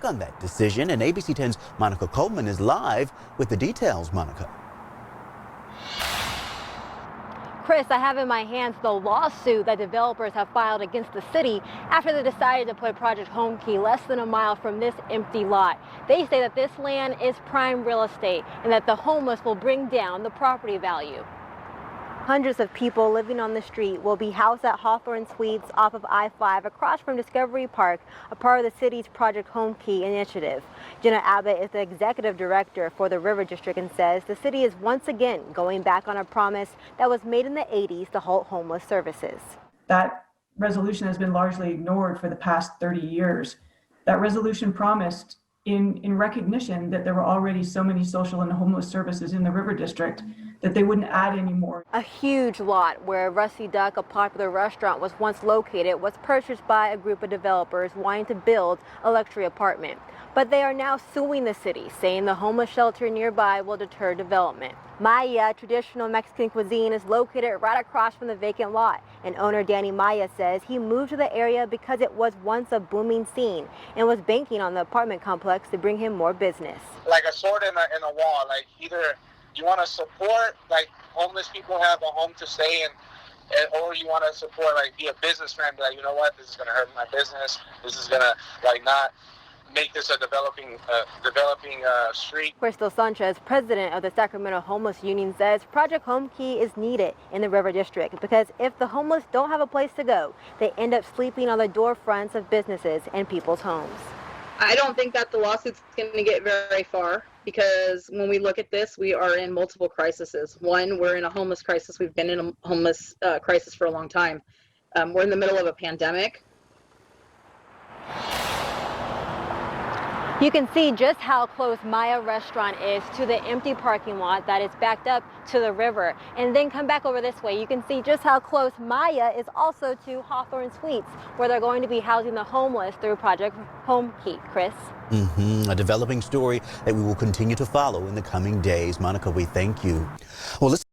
on that decision, and ABC 10's Monica Coleman is live with the details. Monica. Chris, I have in my hands the lawsuit that developers have filed against the city after they decided to put Project Homekey less than a mile from this empty lot. They say that this land is prime real estate and that the homeless will bring down the property value. Hundreds of people living on the street will be housed at Hawthorne Suites off of I-5 across from Discovery Park, a part of the city's Project Homekey initiative. Jenna Abbott is the executive director for the River District and says the city is once again going back on a promise that was made in the 80s to halt homeless services. That resolution has been largely ignored for the past 30 years. That resolution promised in recognition that there were already so many social and homeless services in the River District that they wouldn't add any more. A huge lot where Rusty Duck, a popular restaurant, was once located, was purchased by a group of developers wanting to build a luxury apartment. But they are now suing the city, saying the homeless shelter nearby will deter development. Maya, traditional Mexican cuisine, is located right across from the vacant lot. And owner Danny Maya says he moved to the area because it was once a booming scene and was banking on the apartment complex to bring him more business. Like a sword in a wall, like either you want to support like homeless people have a home to stay in, or you want to support like be a businessman, be like, you know what, this is going to hurt my business, this is going to like not make this a developing street. Crystal Sanchez, president of the Sacramento Homeless Union, says Project Homekey is needed in the River District because if the homeless don't have a place to go, they end up sleeping on the door fronts of businesses and people's homes. I don't think that the lawsuit's going to get very far because when we look at this, we are in multiple crises. One, we're in a homeless crisis. We've been in a homeless crisis for a long time. We're in the middle of a pandemic. You can see just how close Maya Restaurant is to the empty parking lot that is backed up to the river. And then come back over this way. You can see just how close Maya is also to Hawthorne Suites, where they're going to be housing the homeless through Project Homekey. Chris? A developing story that we will continue to follow in the coming days. Monica, we thank you. Well, listen.